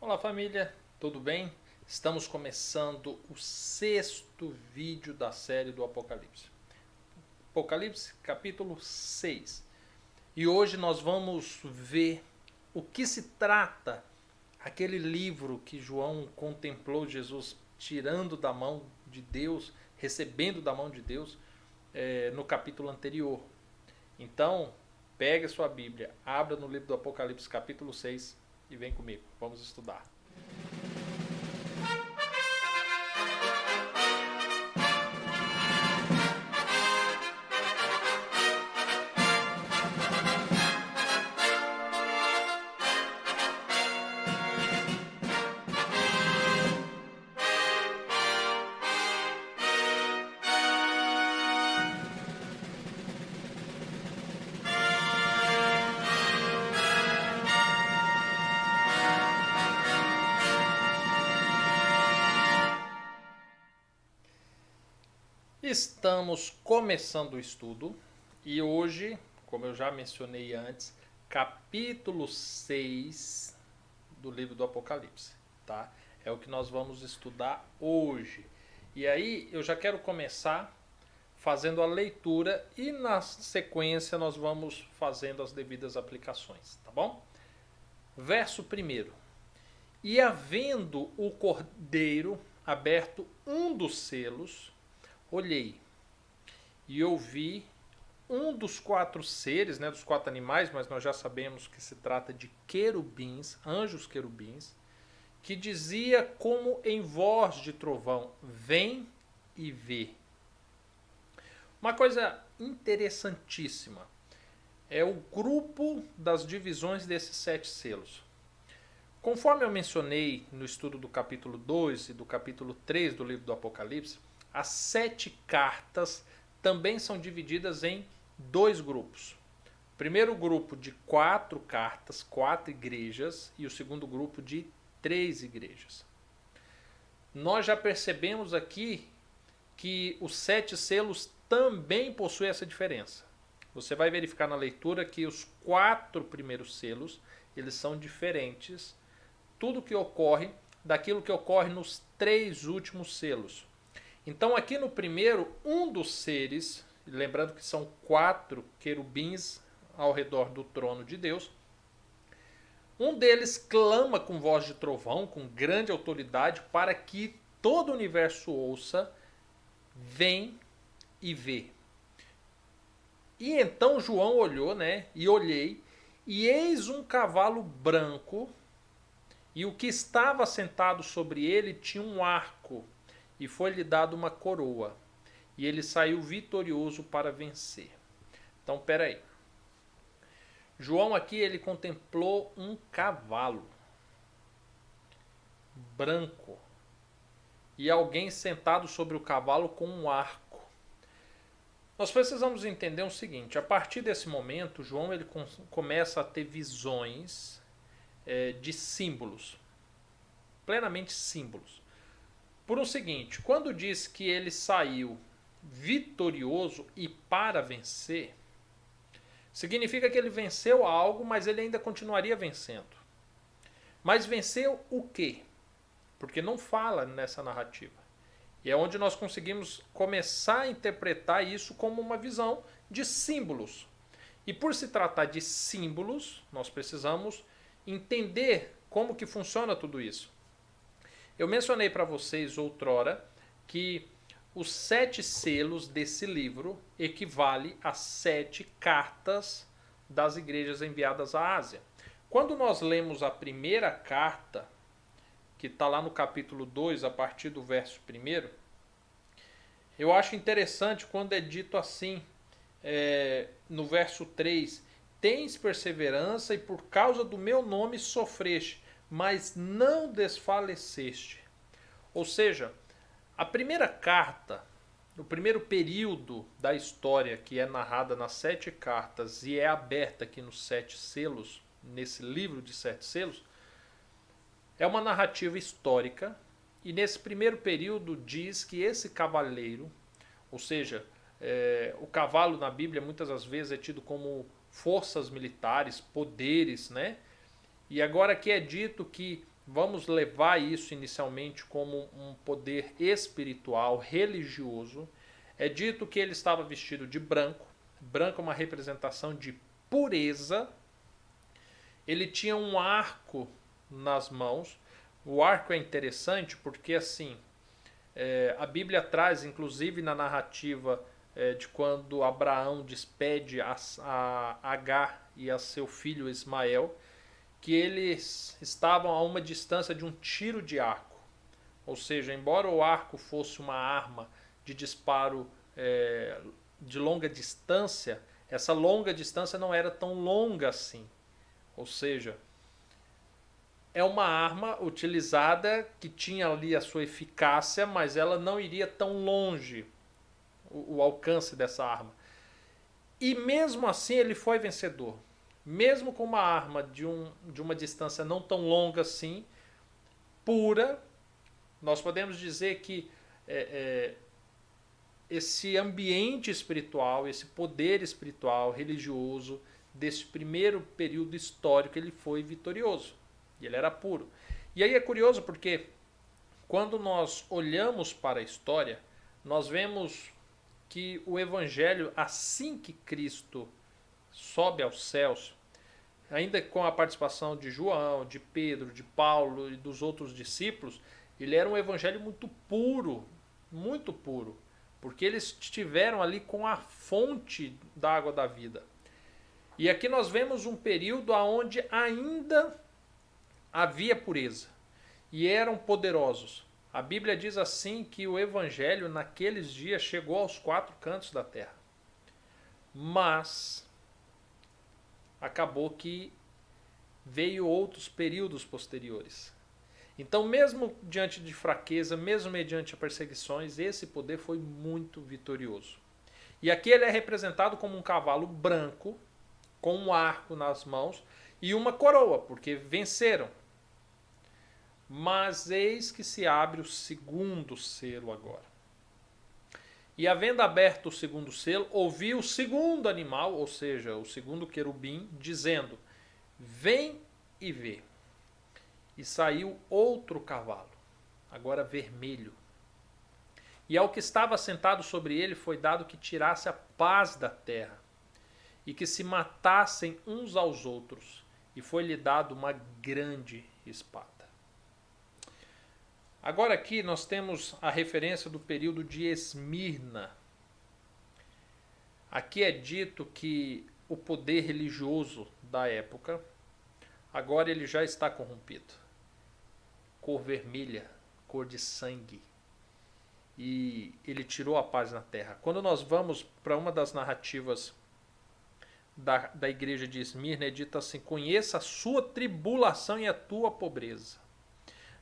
Olá família, tudo bem? Estamos começando o sexto vídeo da série do Apocalipse. Apocalipse capítulo 6. E hoje nós vamos ver o que se trata aquele livro que João contemplou Jesus tirando da mão de Deus, recebendo da mão de Deus no capítulo anterior. Então, pegue sua Bíblia, abra no livro do Apocalipse capítulo 6 e vem comigo, vamos estudar. Estamos começando o estudo e hoje, como eu já mencionei antes, capítulo 6 do livro do Apocalipse, tá? É o que nós vamos estudar hoje. E aí eu já quero começar fazendo a leitura e na sequência nós vamos fazendo as devidas aplicações, tá bom? Verso 1. E havendo o cordeiro aberto um dos selos, olhei e ouvi um dos quatro seres, dos quatro animais, mas nós já sabemos que se trata de querubins, anjos querubins, que dizia como em voz de trovão: vem e vê. Uma coisa interessantíssima é o grupo das divisões desses 7 selos. Conforme eu mencionei no estudo do capítulo 2 e do capítulo 3 do livro do Apocalipse, as 7 cartas também são divididas em 2 grupos. O primeiro grupo de 4 cartas, 4 igrejas, e o segundo grupo de 3 igrejas. Nós já percebemos aqui que os 7 selos também possuem essa diferença. Você vai verificar na leitura que os 4 primeiros selos, eles são diferentes. Tudo que ocorre daquilo que ocorre nos 3 últimos selos. Então aqui no primeiro, um dos seres, lembrando que são 4 querubins ao redor do trono de Deus, um deles clama com voz de trovão, com grande autoridade, para que todo o universo ouça: vem e vê. E então João olhou, e olhei, e eis um cavalo branco, e o que estava sentado sobre ele tinha um arco, e foi-lhe dado uma coroa, e ele saiu vitorioso para vencer. Então, peraí. João aqui, ele contemplou um cavalo branco, e alguém sentado sobre o cavalo com um arco. Nós precisamos entender o seguinte: a partir desse momento, João ele começa a ter visões de símbolos, plenamente símbolos. Por o seguinte, quando diz que ele saiu vitorioso e para vencer, significa que ele venceu algo, mas ele ainda continuaria vencendo. Mas venceu o quê? Porque não fala nessa narrativa. E é onde nós conseguimos começar a interpretar isso como uma visão de símbolos. E por se tratar de símbolos, nós precisamos entender como que funciona tudo isso. Eu mencionei para vocês outrora que os 7 selos desse livro equivale a 7 cartas das igrejas enviadas à Ásia. Quando nós lemos a primeira carta, que está lá no capítulo 2, a partir do verso 1, eu acho interessante quando é dito assim, no verso 3, tens perseverança e por causa do meu nome sofreste, mas não desfaleceste. Ou seja, a primeira carta, o primeiro período da história que é narrada nas 7 cartas e é aberta aqui nos 7 selos, nesse livro de 7 selos, é uma narrativa histórica, e nesse primeiro período diz que esse cavaleiro, ou seja, o cavalo na Bíblia muitas das vezes é tido como forças militares, poderes, E agora aqui é dito que vamos levar isso inicialmente como um poder espiritual, religioso. É dito que ele estava vestido de branco. Branco é uma representação de pureza. Ele tinha um arco nas mãos. O arco é interessante porque assim, a Bíblia traz, inclusive na narrativa de quando Abraão despede a Agar e a seu filho Ismael, que eles estavam a uma distância de um tiro de arco. Ou seja, embora o arco fosse uma arma de disparo de longa distância, essa longa distância não era tão longa assim. Ou seja, é uma arma utilizada que tinha ali a sua eficácia, mas ela não iria tão longe, o alcance dessa arma. E mesmo assim ele foi vencedor. Mesmo com uma arma de uma distância não tão longa assim, pura, nós podemos dizer que esse ambiente espiritual, esse poder espiritual, religioso, desse primeiro período histórico, ele foi vitorioso. E ele era puro. E aí é curioso porque quando nós olhamos para a história, nós vemos que o Evangelho, assim que Cristo sobe aos céus, ainda com a participação de João, de Pedro, de Paulo e dos outros discípulos, ele era um evangelho muito puro, porque eles estiveram ali com a fonte da água da vida. E aqui nós vemos um período onde ainda havia pureza e eram poderosos. A Bíblia diz assim que o evangelho naqueles dias chegou aos 4 cantos da terra. Mas acabou que veio outros períodos posteriores. Então, mesmo diante de fraqueza, mesmo mediante perseguições, esse poder foi muito vitorioso. E aqui ele é representado como um cavalo branco, com um arco nas mãos e uma coroa, porque venceram. Mas eis que se abre o segundo selo agora. E havendo aberto o segundo selo, ouvi o segundo animal, ou seja, o segundo querubim, dizendo: vem e vê. E saiu outro cavalo, agora vermelho. E ao que estava sentado sobre ele foi dado que tirasse a paz da terra, e que se matassem uns aos outros, e foi-lhe dado uma grande espada. Agora aqui nós temos a referência do período de Esmirna. Aqui é dito que o poder religioso da época, agora ele já está corrompido. Cor vermelha, cor de sangue. E ele tirou a paz na terra. Quando nós vamos para uma das narrativas da igreja de Esmirna, é dito assim: conheça a sua tribulação e a tua pobreza.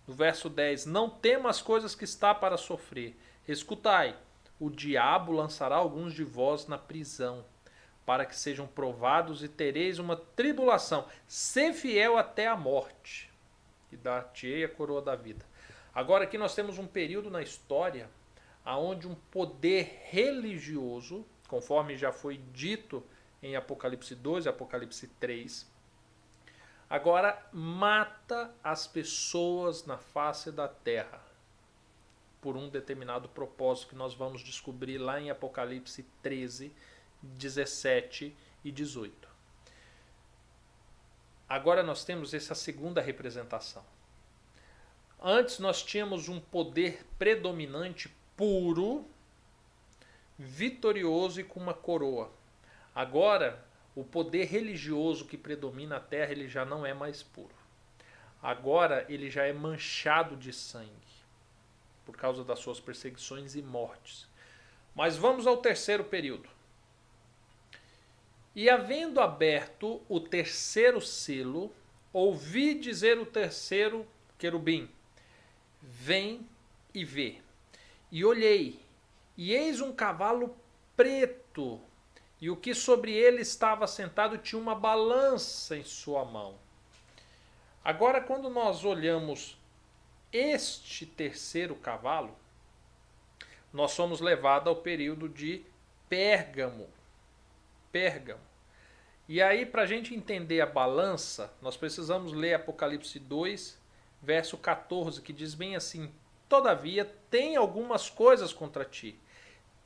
No verso 10, não temas as coisas que está para sofrer. Escutai, o diabo lançará alguns de vós na prisão, para que sejam provados e tereis uma tribulação. Sê fiel até a morte, e dar-te-ei a coroa da vida. Agora aqui nós temos um período na história onde um poder religioso, conforme já foi dito em Apocalipse 2 e Apocalipse 3, agora mata as pessoas na face da terra por um determinado propósito que nós vamos descobrir lá em Apocalipse 13, 17 e 18. Agora nós temos essa segunda representação. Antes nós tínhamos um poder predominante puro, vitorioso e com uma coroa. Agora o poder religioso que predomina a terra, ele já não é mais puro. Agora ele já é manchado de sangue, por causa das suas perseguições e mortes. Mas vamos ao terceiro período. E havendo aberto o terceiro selo, ouvi dizer o terceiro querubim: vem e vê. E olhei, e eis um cavalo preto, e o que sobre ele estava sentado tinha uma balança em sua mão. Agora, quando nós olhamos este terceiro cavalo, nós somos levados ao período de Pérgamo. E aí, para a gente entender a balança, nós precisamos ler Apocalipse 2, verso 14, que diz bem assim: todavia tem algumas coisas contra ti.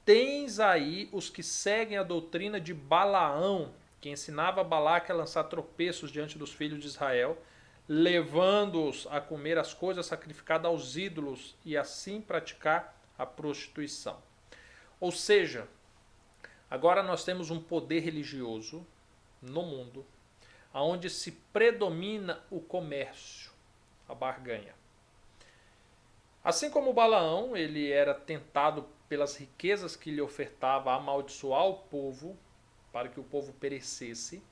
Tens aí os que seguem a doutrina de Balaão, que ensinava Balaque a lançar tropeços diante dos filhos de Israel, levando-os a comer as coisas sacrificadas aos ídolos e assim praticar a prostituição. Ou seja, agora nós temos um poder religioso no mundo, onde se predomina o comércio, a barganha. Assim como Balaão, ele era tentado pelas riquezas que lhe ofertava a amaldiçoar o povo, para que o povo perecesse.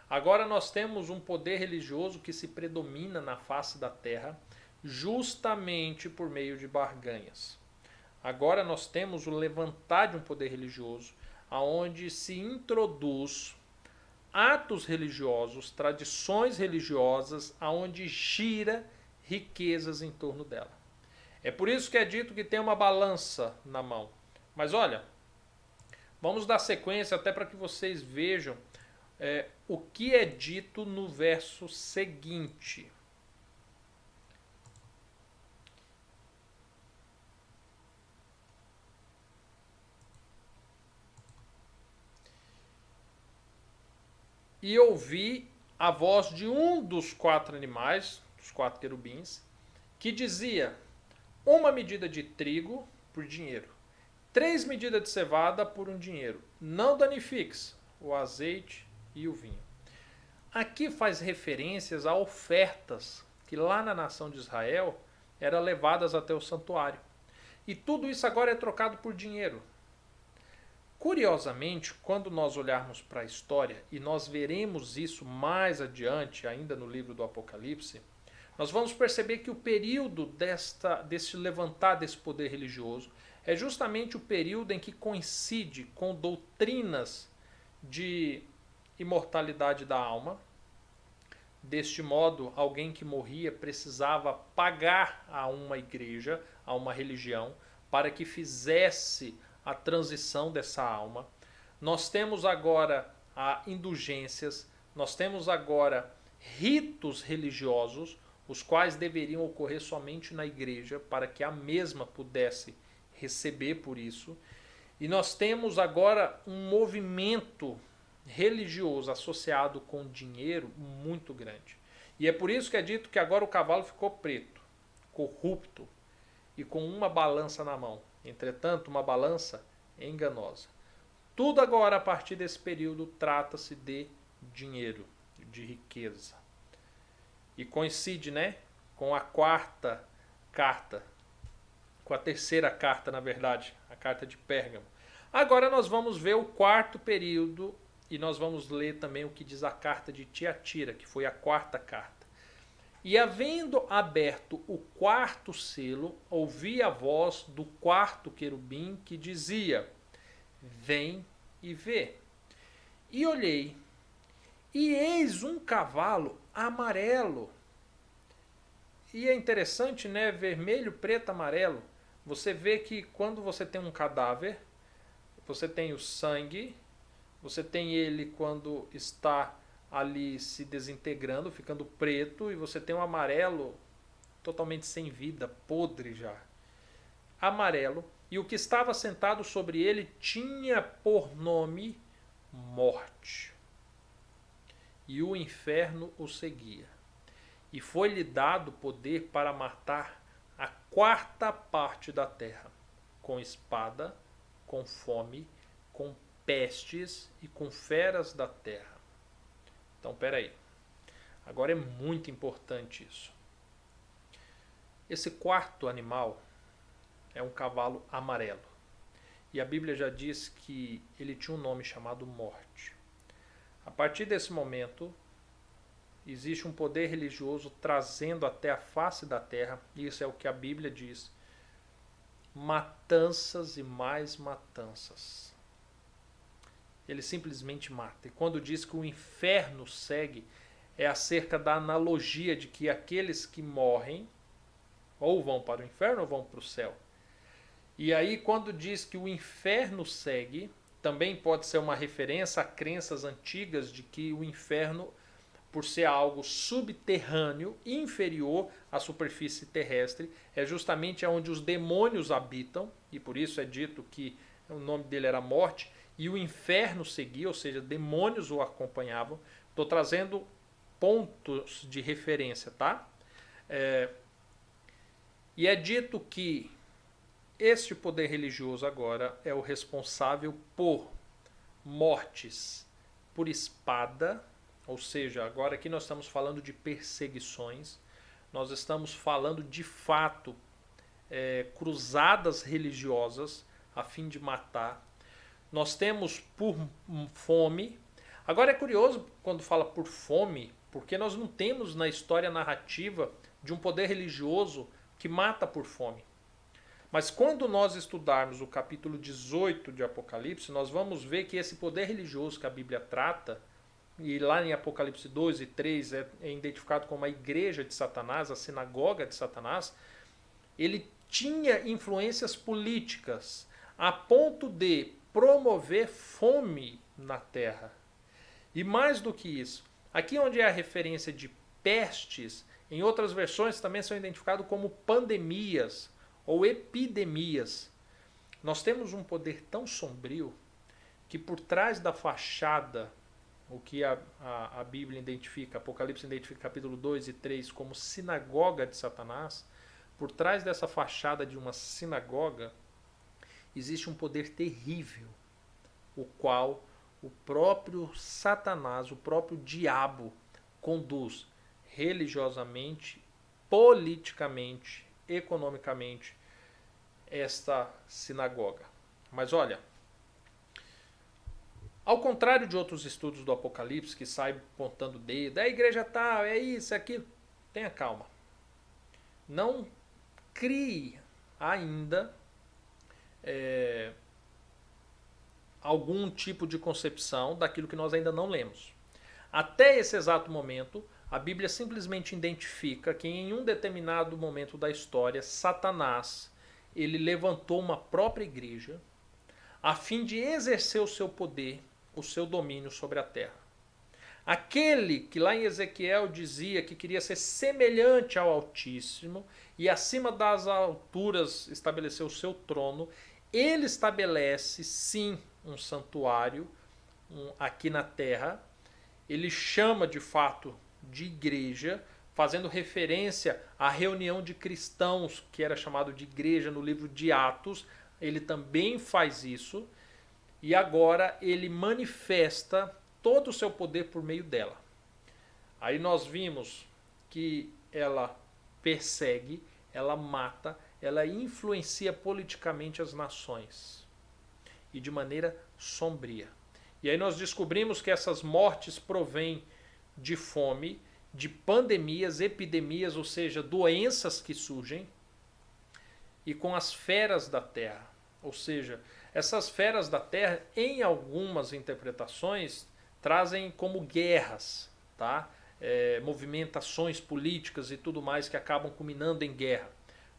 Agora nós temos um poder religioso que se predomina na face da terra, justamente por meio de barganhas. Agora nós temos o levantar de um poder religioso, aonde se introduz atos religiosos, tradições religiosas, aonde gira riquezas em torno dela. É por isso que é dito que tem uma balança na mão. Mas olha, vamos dar sequência até para que vocês vejam o que é dito no verso seguinte. E ouvi a voz de um dos 4 animais, dos 4 querubins, que dizia: uma medida de trigo por dinheiro, 3 medidas de cevada por um dinheiro. Não danifiques o azeite e o vinho. Aqui faz referências a ofertas que lá na nação de Israel eram levadas até o santuário. E tudo isso agora é trocado por dinheiro. Curiosamente, quando nós olharmos para a história, e nós veremos isso mais adiante, ainda no livro do Apocalipse, nós vamos perceber que o período desse levantar desse poder religioso é justamente o período em que coincide com doutrinas de imortalidade da alma. Deste modo, alguém que morria precisava pagar a uma igreja, a uma religião, para que fizesse a transição dessa alma. Nós temos agora indulgências, nós temos agora ritos religiosos, os quais deveriam ocorrer somente na igreja, para que a mesma pudesse receber por isso. E nós temos agora um movimento religioso associado com dinheiro muito grande. E é por isso que é dito que agora o cavalo ficou preto, corrupto e com uma balança na mão. Entretanto, uma balança enganosa. Tudo agora, a partir desse período, trata-se de dinheiro, de riqueza. E coincide, com a 4ª carta, com a 3ª carta, na verdade, a carta de Pérgamo. Agora nós vamos ver o 4º período e nós vamos ler também o que diz a carta de Tiatira, que foi a 4ª carta. E havendo aberto o 4º selo, ouvi a voz do 4º querubim que dizia: vem e vê. E olhei, e eis um cavalo amarelo. E é interessante, vermelho, preto, amarelo. Você vê que quando você tem um cadáver, você tem o sangue, você tem ele quando está ali se desintegrando, ficando preto, e você tem um amarelo totalmente sem vida, podre já. Amarelo, e o que estava sentado sobre ele tinha por nome Morte. E o inferno o seguia. E foi-lhe dado poder para matar a 4ª parte da terra, com espada, com fome, com pestes e com feras da terra. Então, peraí. Agora é muito importante isso. Esse 4º animal é um cavalo amarelo. E a Bíblia já diz que ele tinha um nome chamado Morte. A partir desse momento, existe um poder religioso trazendo até a face da terra, isso é o que a Bíblia diz, matanças e mais matanças. Ele simplesmente mata. E quando diz que o inferno segue, é acerca da analogia de que aqueles que morrem ou vão para o inferno ou vão para o céu. E aí quando diz que o inferno segue, também pode ser uma referência a crenças antigas de que o inferno por ser algo subterrâneo, inferior à superfície terrestre, é justamente onde os demônios habitam, e por isso é dito que o nome dele era Morte, e o inferno seguia, ou seja, demônios o acompanhavam. Estou trazendo pontos de referência, tá? E é dito que este poder religioso agora é o responsável por mortes por espada, ou seja, agora aqui nós estamos falando de perseguições, nós estamos falando de fato cruzadas religiosas a fim de matar. Nós temos por fome. Agora é curioso quando fala por fome, porque nós não temos na história narrativa de um poder religioso que mata por fome. Mas quando nós estudarmos o capítulo 18 de Apocalipse, nós vamos ver que esse poder religioso que a Bíblia trata, e lá em Apocalipse 2 e 3 é identificado como a igreja de Satanás, a sinagoga de Satanás, ele tinha influências políticas a ponto de promover fome na terra. E mais do que isso, aqui onde é a referência de pestes, em outras versões também são identificados como pandemias ou epidemias. Nós temos um poder tão sombrio que por trás da fachada, o que a Bíblia identifica, Apocalipse identifica capítulo 2 e 3 como sinagoga de Satanás, por trás dessa fachada de uma sinagoga existe um poder terrível, o qual o próprio Satanás, o próprio diabo, conduz religiosamente, politicamente, economicamente esta sinagoga. Mas olha, ao contrário de outros estudos do Apocalipse que saem apontando o dedo, é a igreja tal, é isso, é aquilo, tenha calma. Não crie ainda algum tipo de concepção daquilo que nós ainda não lemos. Até esse exato momento, a Bíblia simplesmente identifica que em um determinado momento da história, Satanás ele levantou uma própria igreja a fim de exercer o seu poder, o seu domínio sobre a terra. Aquele que lá em Ezequiel dizia que queria ser semelhante ao Altíssimo e acima das alturas estabelecer o seu trono, ele estabelece sim um santuário aqui na terra. Ele chama de fato de igreja, fazendo referência à reunião de cristãos, que era chamado de igreja no livro de Atos. Ele também faz isso, e agora ele manifesta todo o seu poder por meio dela. Aí nós vimos que ela persegue, ela mata, ela influencia politicamente as nações, e de maneira sombria. E aí nós descobrimos que essas mortes provêm de fome, de pandemias, epidemias, ou seja, doenças que surgem, e com as feras da terra. Ou seja, essas feras da terra, em algumas interpretações, trazem como guerras, tá? Movimentações políticas e tudo mais que acabam culminando em guerra.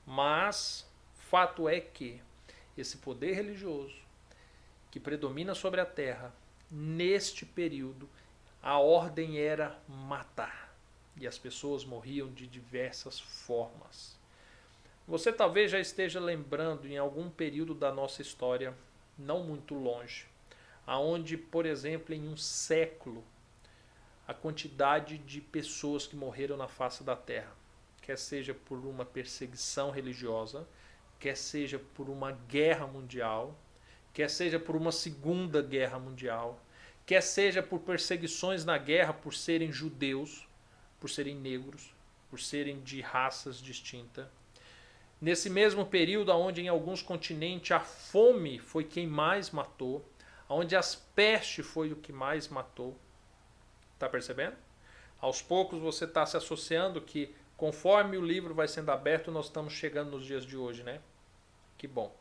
Mas fato é que esse poder religioso que predomina sobre a terra, neste período, a ordem era matar. E as pessoas morriam de diversas formas. Você talvez já esteja lembrando em algum período da nossa história, não muito longe, aonde, por exemplo, em um século, a quantidade de pessoas que morreram na face da terra, quer seja por uma perseguição religiosa, quer seja por uma guerra mundial, quer seja por uma segunda guerra mundial, quer seja por perseguições na guerra por serem judeus, por serem negros, por serem de raças distintas. Nesse mesmo período, onde em alguns continentes a fome foi quem mais matou, onde as pestes foi o que mais matou. Está percebendo? Aos poucos você está se associando que, conforme o livro vai sendo aberto, nós estamos chegando nos dias de hoje, né? Que bom.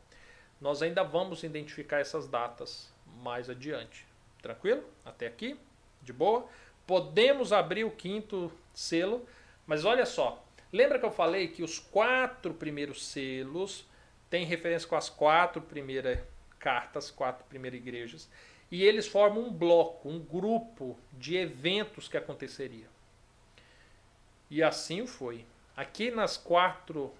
Nós ainda vamos identificar essas datas mais adiante. Tranquilo? Até aqui? De boa? Podemos abrir o quinto selo, mas olha só. Lembra que eu falei que os 4 primeiros selos têm referência com as 4 primeiras cartas, 4 primeiras igrejas, e eles formam um bloco, um grupo de eventos que aconteceria. E assim foi. Aqui nos 4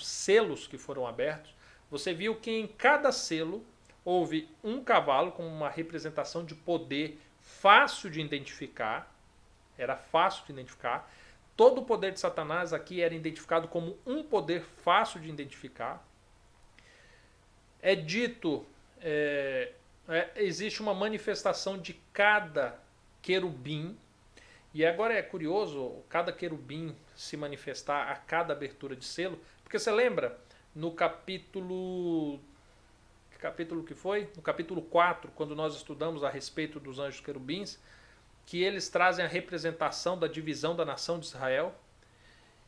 selos que foram abertos, você viu que em cada selo houve um cavalo com uma representação de poder fácil de identificar. Era fácil de identificar. Todo o poder de Satanás aqui era identificado como um poder fácil de identificar. É dito, existe uma manifestação de cada querubim. E agora é curioso cada querubim se manifestar a cada abertura de selo, porque você lembra no capítulo que foi? No capítulo 4, quando nós estudamos a respeito dos anjos querubins, que eles trazem a representação da divisão da nação de Israel.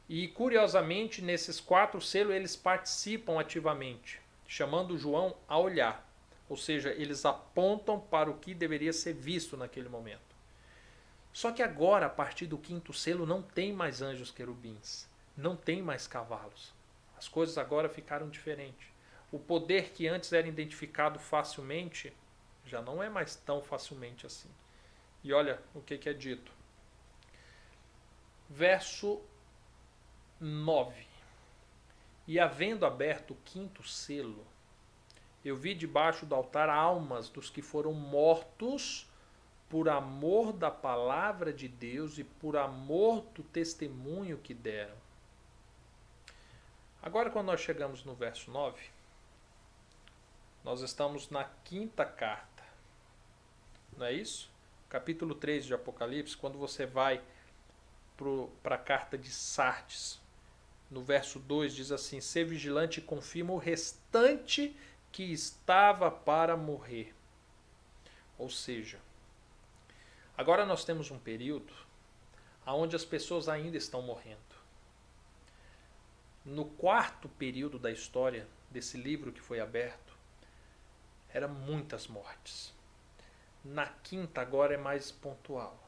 E curiosamente, nesses 4 selos eles participam ativamente, chamando João a olhar. Ou seja, eles apontam para o que deveria ser visto naquele momento. Só que agora, a partir do 5º selo, não tem mais anjos querubins, não tem mais cavalos. As coisas agora ficaram diferentes. O poder que antes era identificado facilmente, já não é mais tão facilmente assim. E olha o que é dito. Verso 9. E havendo aberto o 5º selo, eu vi debaixo do altar almas dos que foram mortos por amor da palavra de Deus e por amor do testemunho que deram. Agora, quando nós chegamos no verso 9, nós estamos na 5ª carta. Não é isso? Capítulo 3 de Apocalipse, quando você vai para a carta de Sardes, no verso 2 diz assim: ser vigilante e confirma o restante que estava para morrer. Ou seja, agora nós temos um período onde as pessoas ainda estão morrendo. No 4º período da história desse livro que foi aberto, eram muitas mortes. Na 5ª agora é mais pontual.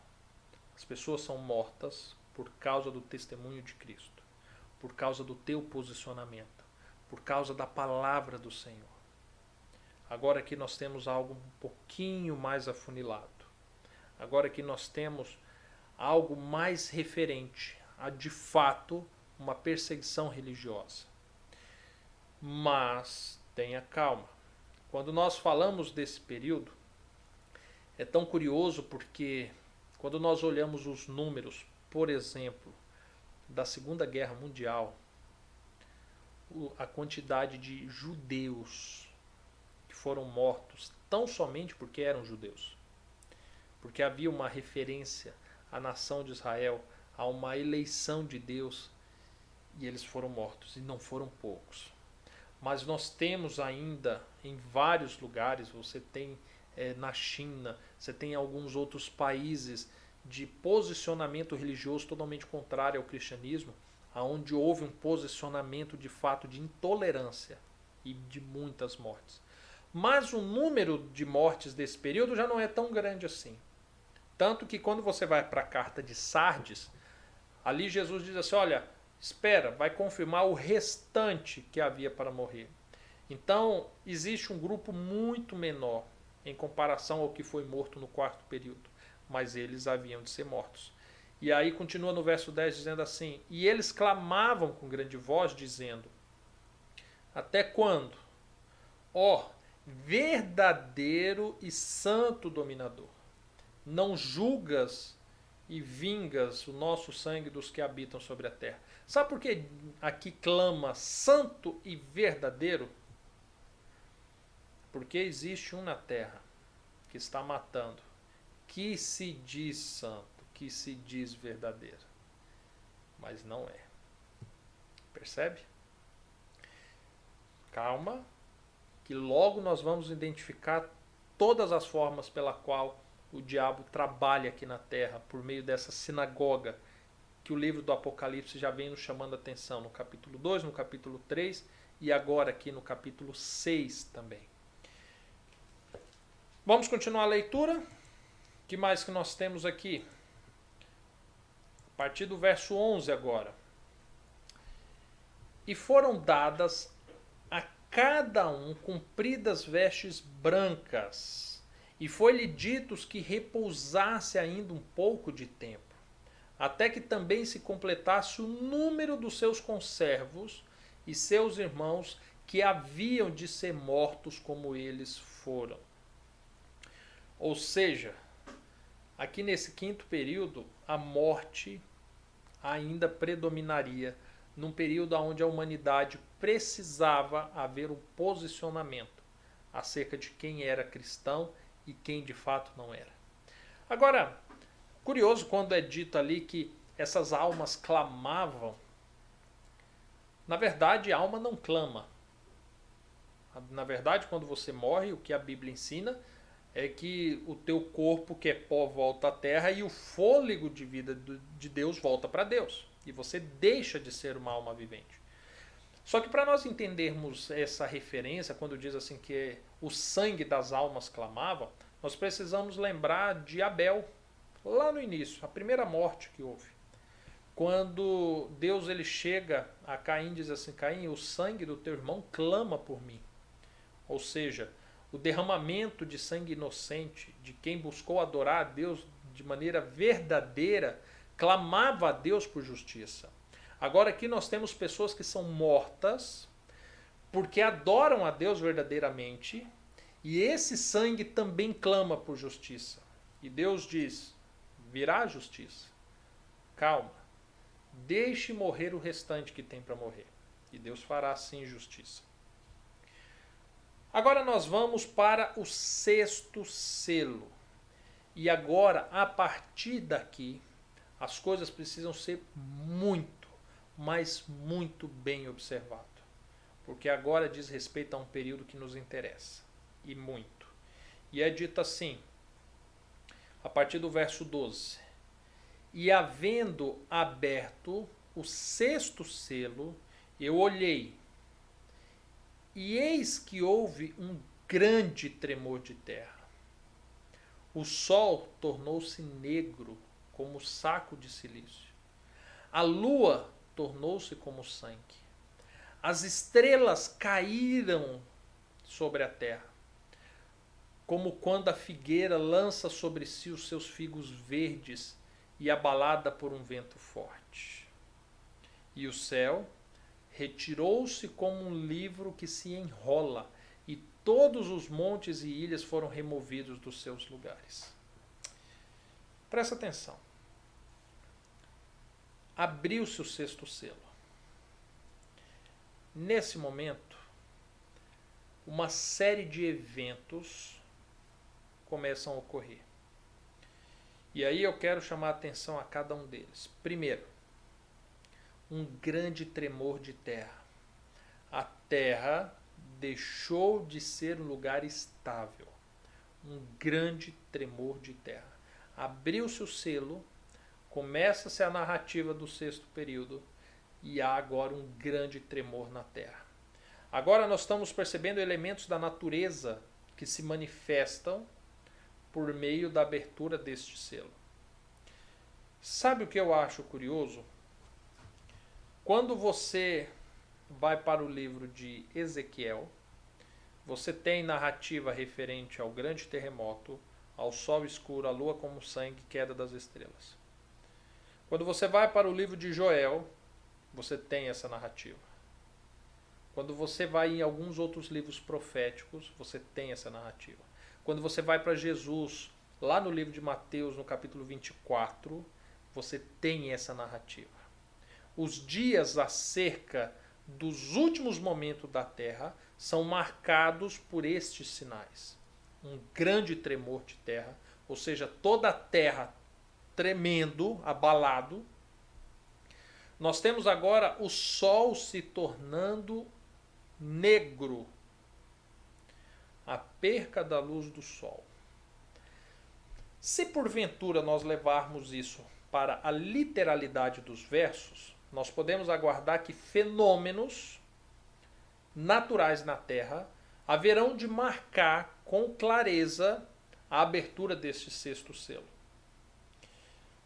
As pessoas são mortas por causa do testemunho de Cristo, por causa do teu posicionamento, por causa da palavra do Senhor. Agora aqui nós temos algo um pouquinho mais afunilado. Agora que nós temos algo mais referente a, de fato, uma perseguição religiosa. Mas tenha calma. Quando nós falamos desse período, é tão curioso porque quando nós olhamos os números, por exemplo, da Segunda Guerra Mundial, a quantidade de judeus que foram mortos tão somente porque eram judeus, porque havia uma referência à nação de Israel, a uma eleição de Deus, e eles foram mortos, e não foram poucos. Mas nós temos ainda em vários lugares, você tem na China, você tem alguns outros países de posicionamento religioso totalmente contrário ao cristianismo, onde houve um posicionamento de fato de intolerância e de muitas mortes. Mas o número de mortes desse período já não é tão grande assim. Tanto que quando você vai para a carta de Sardes, ali Jesus diz assim, olha, espera, vai confirmar o restante que havia para morrer. Então, existe um grupo muito menor em comparação ao que foi morto no 4º período, mas eles haviam de ser mortos. E aí continua no verso 10 dizendo assim, e eles clamavam com grande voz, dizendo, até quando? Ó, verdadeiro e santo dominador, não julgas e vingas o nosso sangue dos que habitam sobre a terra. Sabe por que aqui clama santo e verdadeiro? Porque existe um na terra que está matando, que se diz santo, que se diz verdadeiro, mas não é. Percebe? Calma, que logo nós vamos identificar todas as formas pela qual o diabo trabalha aqui na terra, por meio dessa sinagoga que o livro do Apocalipse já vem nos chamando a atenção no capítulo 2, no capítulo 3 e agora aqui no capítulo 6 também. Vamos continuar a leitura. O que mais que nós temos aqui? A partir do verso 11 agora. E foram dadas a cada um compridas vestes brancas, e foi-lhe dito que repousasse ainda um pouco de tempo, até que também se completasse o número dos seus conservos e seus irmãos que haviam de ser mortos como eles foram. Ou seja, aqui nesse quinto período, a morte ainda predominaria num período onde a humanidade precisava haver um posicionamento acerca de quem era cristão e quem de fato não era. Agora, curioso quando é dito ali que essas almas clamavam. Na verdade, a alma não clama. Na verdade, quando você morre, o que a Bíblia ensina é que o teu corpo, que é pó, volta à terra e o fôlego de vida de Deus volta para Deus. E você deixa de ser uma alma vivente. Só que para nós entendermos essa referência, quando diz assim que o sangue das almas clamava, nós precisamos lembrar de Abel, lá no início, a primeira morte que houve. Quando Deus ele chega a Caim e diz assim, Caim, o sangue do teu irmão clama por mim. Ou seja, o derramamento de sangue inocente de quem buscou adorar a Deus de maneira verdadeira, clamava a Deus por justiça. Agora aqui nós temos pessoas que são mortas porque adoram a Deus verdadeiramente e esse sangue também clama por justiça. E Deus diz, virá a justiça. Calma, deixe morrer o restante que tem para morrer. E Deus fará assim justiça. Agora nós vamos para o sexto selo. E agora, a partir daqui, as coisas precisam ser muito, mas muito bem observadas. Porque agora diz respeito a um período que nos interessa. E muito. E é dito assim, a partir do verso 12. E havendo aberto o sexto selo, eu olhei. E eis que houve um grande tremor de terra. O sol tornou-se negro como saco de silício. A lua tornou-se como sangue. As estrelas caíram sobre a terra, como quando a figueira lança sobre si os seus figos verdes e abalada por um vento forte. E o céu retirou-se como um livro que se enrola, e todos os montes e ilhas foram removidos dos seus lugares. Presta atenção. Abriu-se o sexto selo. Nesse momento, uma série de eventos começam a ocorrer. E aí eu quero chamar a atenção a cada um deles. Primeiro, um grande tremor de terra. A terra deixou de ser um lugar estável. Um grande tremor de terra. Abriu-se o selo, começa-se a narrativa do sexto período e há agora um grande tremor na terra. Agora nós estamos percebendo elementos da natureza que se manifestam por meio da abertura deste selo. Sabe o que eu acho curioso? Quando você vai para o livro de Ezequiel, você tem narrativa referente ao grande terremoto, ao sol escuro, à lua como sangue, queda das estrelas. Quando você vai para o livro de Joel, você tem essa narrativa. Quando você vai em alguns outros livros proféticos, você tem essa narrativa. Quando você vai para Jesus, lá no livro de Mateus, no capítulo 24, você tem essa narrativa. Os dias acerca dos últimos momentos da terra são marcados por estes sinais. Um grande tremor de terra, ou seja, toda a terra tremendo, abalado. Nós temos agora o sol se tornando negro. A perca da luz do sol. Se porventura nós levarmos isso para a literalidade dos versos, nós podemos aguardar que fenômenos naturais na Terra haverão de marcar com clareza a abertura deste sexto selo.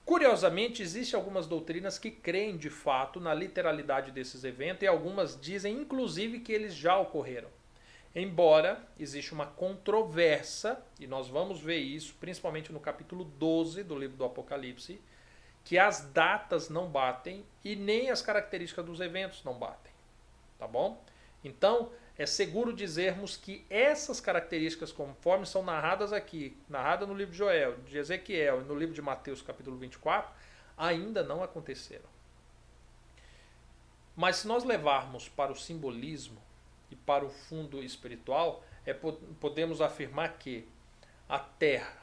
Curiosamente, existem algumas doutrinas que creem de fato na literalidade desses eventos e algumas dizem inclusive que eles já ocorreram. Embora existe uma controvérsia, e nós vamos ver isso principalmente no capítulo 12 do livro do Apocalipse, que as datas não batem e nem as características dos eventos não batem. Tá bom? Então, é seguro dizermos que essas características, conforme são narradas aqui, narradas no livro de Joel, de Ezequiel e no livro de Mateus, capítulo 24, ainda não aconteceram. Mas se nós levarmos para o simbolismo e para o fundo espiritual, podemos afirmar que a terra,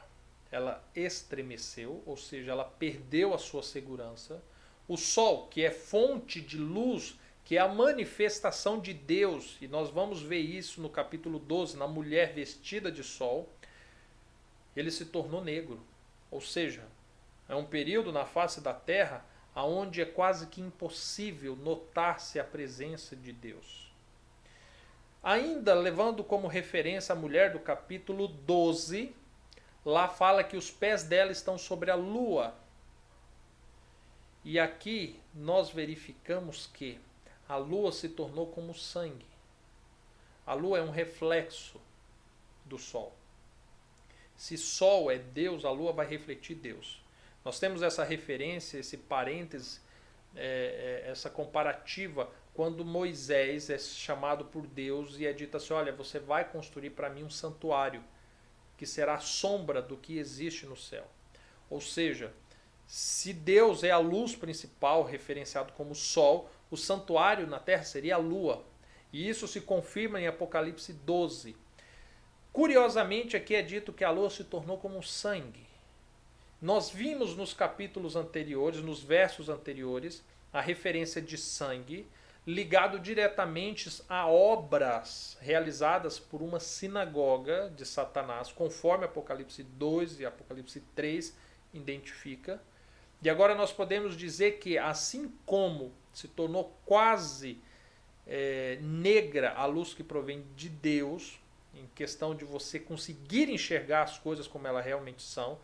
ela estremeceu, ou seja, ela perdeu a sua segurança. O sol, que é fonte de luz, que é a manifestação de Deus, e nós vamos ver isso no capítulo 12, na mulher vestida de sol, ele se tornou negro. Ou seja, é um período na face da terra onde é quase que impossível notar-se a presença de Deus. Ainda levando como referência a mulher do capítulo 12, lá fala que os pés dela estão sobre a lua. E aqui nós verificamos que a lua se tornou como sangue. A lua é um reflexo do sol. Se sol é Deus, a lua vai refletir Deus. Nós temos essa referência, esse parêntese, essa comparativa, quando Moisés é chamado por Deus e é dito assim, olha, você vai construir para mim um santuário, que será a sombra do que existe no céu. Ou seja, se Deus é a luz principal, referenciado como sol, o santuário na terra seria a lua. E isso se confirma em Apocalipse 12. Curiosamente, aqui é dito que a lua se tornou como sangue. Nós vimos nos capítulos anteriores, nos versos anteriores, a referência de sangue ligado diretamente a obras realizadas por uma sinagoga de Satanás, conforme Apocalipse 2 e Apocalipse 3 identifica. E agora nós podemos dizer que, assim como se tornou quase negra a luz que provém de Deus, em questão de você conseguir enxergar as coisas como elas realmente são,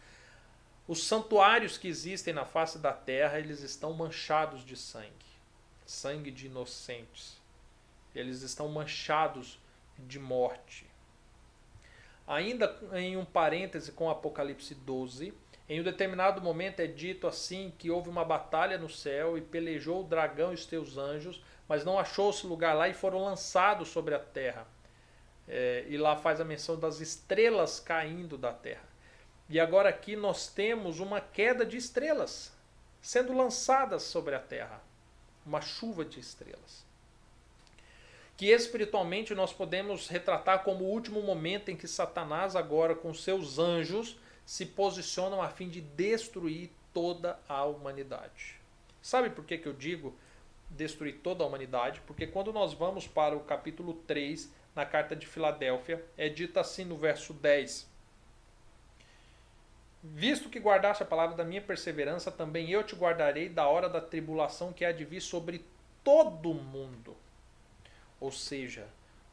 os santuários que existem na face da terra, eles estão manchados de sangue. Sangue de inocentes. Eles estão manchados de morte. Ainda em um parêntese com Apocalipse 12, em um determinado momento é dito assim que houve uma batalha no céu e pelejou o dragão e os teus anjos, mas não achou-se lugar lá e foram lançados sobre a terra. E lá faz a menção das estrelas caindo da terra. E agora aqui nós temos uma queda de estrelas sendo lançadas sobre a terra. Uma chuva de estrelas. Que espiritualmente nós podemos retratar como o último momento em que Satanás agora com seus anjos se posicionam a fim de destruir toda a humanidade. Sabe por que eu digo destruir toda a humanidade? Porque quando nós vamos para o capítulo 3, na carta de Filadélfia, é dito assim no verso 10. Visto que guardaste a palavra da minha perseverança, também eu te guardarei da hora da tribulação que há de vir sobre todo o mundo. Ou seja,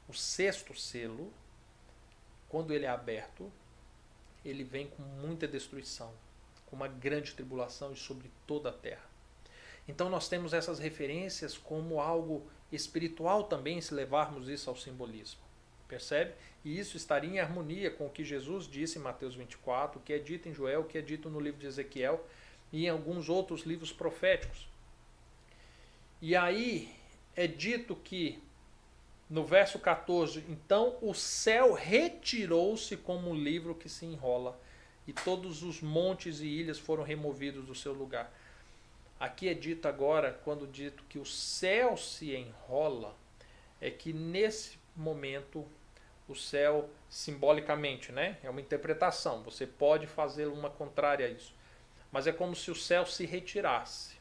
o sexto selo, quando ele é aberto, ele vem com muita destruição, com uma grande tribulação e sobre toda a terra. Então nós temos essas referências como algo espiritual também, se levarmos isso ao simbolismo. Percebe? E isso estaria em harmonia com o que Jesus disse em Mateus 24, o que é dito em Joel, o que é dito no livro de Ezequiel e em alguns outros livros proféticos. E aí é dito que, no verso 14, então o céu retirou-se como um livro que se enrola, e todos os montes e ilhas foram removidos do seu lugar. Aqui é dito agora, quando dito que o céu se enrola, é que nesse momento o céu, simbolicamente, né? É uma interpretação, você pode fazer uma contrária a isso. Mas é como se o céu se retirasse.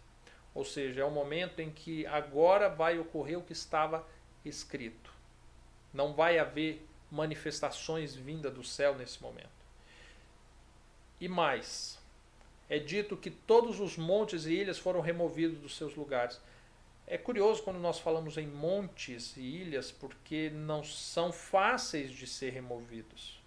Ou seja, é o momento em que agora vai ocorrer o que estava escrito. Não vai haver manifestações vindas do céu nesse momento. E mais, é dito que todos os montes e ilhas foram removidos dos seus lugares. É curioso quando nós falamos em montes e ilhas, porque não são fáceis de ser removidos.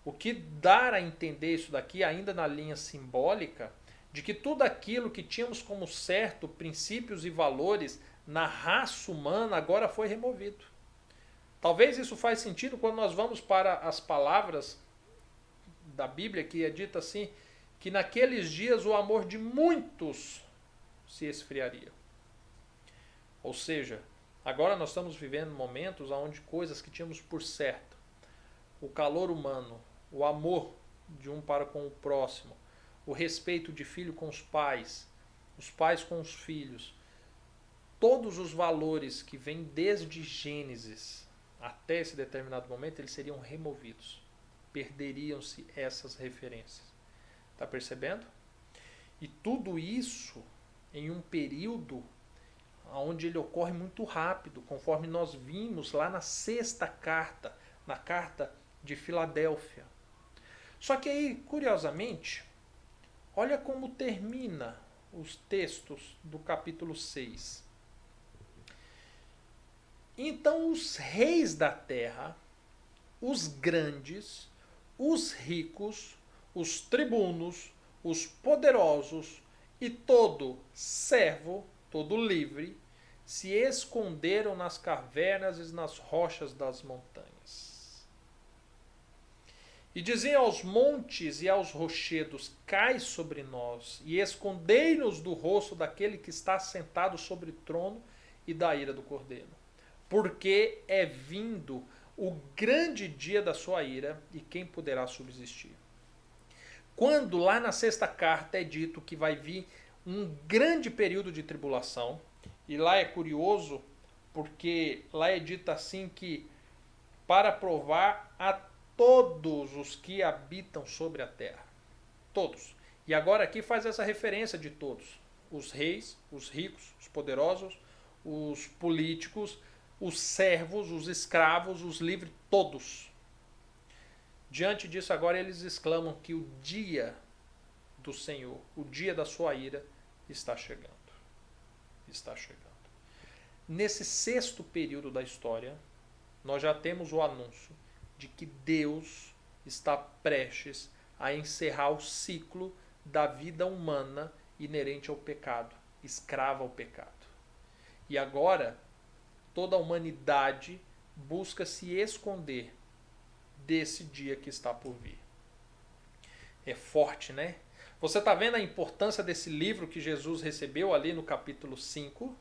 O que dá a entender isso daqui, ainda na linha simbólica, de que tudo aquilo que tínhamos como certo, princípios e valores na raça humana, agora foi removido. Talvez isso faz sentido quando nós vamos para as palavras da Bíblia, que é dito assim, que naqueles dias o amor de muitos se esfriaria. Ou seja, agora nós estamos vivendo momentos onde coisas que tínhamos por certo, o calor humano, o amor de um para com o próximo, o respeito de filho com os pais com os filhos, todos os valores que vêm desde Gênesis até esse determinado momento, eles seriam removidos. Perderiam-se essas referências. Está percebendo? E tudo isso em um período onde ele ocorre muito rápido, conforme nós vimos lá na sexta carta, na carta de Filadélfia. Só que aí, curiosamente, olha como termina os textos do capítulo 6. Então os reis da terra, os grandes, os ricos, os tribunos, os poderosos e todo servo, todo livre, se esconderam nas cavernas e nas rochas das montanhas. E diziam aos montes e aos rochedos, cai sobre nós, e escondei-nos do rosto daquele que está sentado sobre o trono e da ira do Cordeiro. Porque é vindo o grande dia da sua ira, e quem poderá subsistir? Quando lá na sexta carta é dito que vai vir um grande período de tribulação, e lá é curioso, porque lá é dito assim que para provar a todos os que habitam sobre a terra. Todos. E agora aqui faz essa referência de todos. Os reis, os ricos, os poderosos, os políticos, os servos, os escravos, os livres, todos. Diante disso agora eles exclamam que o dia do Senhor, o dia da sua ira, está chegando. Está chegando. Nesse sexto período da história, nós já temos o anúncio de que Deus está prestes a encerrar o ciclo da vida humana inerente ao pecado, escrava ao pecado. E agora, toda a humanidade busca se esconder desse dia que está por vir. É forte, né? Você está vendo a importância desse livro que Jesus recebeu ali no capítulo 5?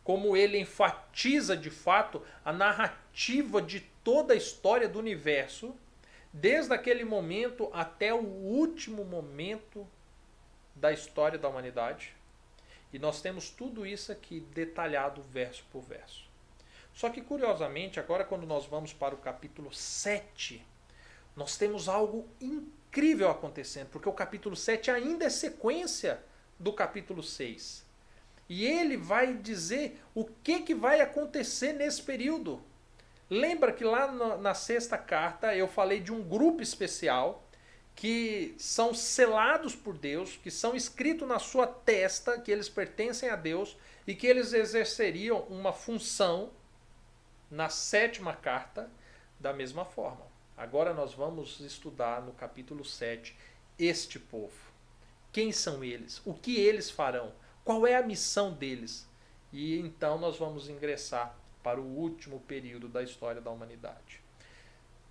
Como ele enfatiza de fato a narrativa de toda a história do universo, desde aquele momento até o último momento da história da humanidade. E nós temos tudo isso aqui detalhado verso por verso. Só que curiosamente, agora quando nós vamos para o capítulo 7, nós temos algo incrível acontecendo, porque o capítulo 7 ainda é sequência do capítulo 6. E ele vai dizer o que vai acontecer nesse período. Lembra que lá na sexta carta eu falei de um grupo especial que são selados por Deus, que são escritos na sua testa, que eles pertencem a Deus e que eles exerceriam uma função na sétima carta da mesma forma. Agora nós vamos estudar no capítulo 7 este povo. Quem são eles? O que eles farão? Qual é a missão deles? E então nós vamos ingressar para o último período da história da humanidade.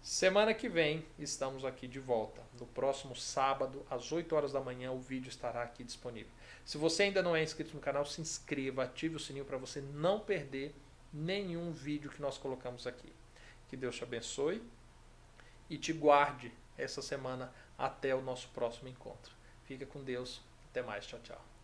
Semana que vem estamos aqui de volta. No próximo sábado, às 8 horas da manhã, o vídeo estará aqui disponível. Se você ainda não é inscrito no canal, se inscreva, ative o sininho para você não perder nenhum vídeo que nós colocamos aqui. Que Deus te abençoe e te guarde essa semana até o nosso próximo encontro. Fica com Deus. Até mais. Tchau, tchau.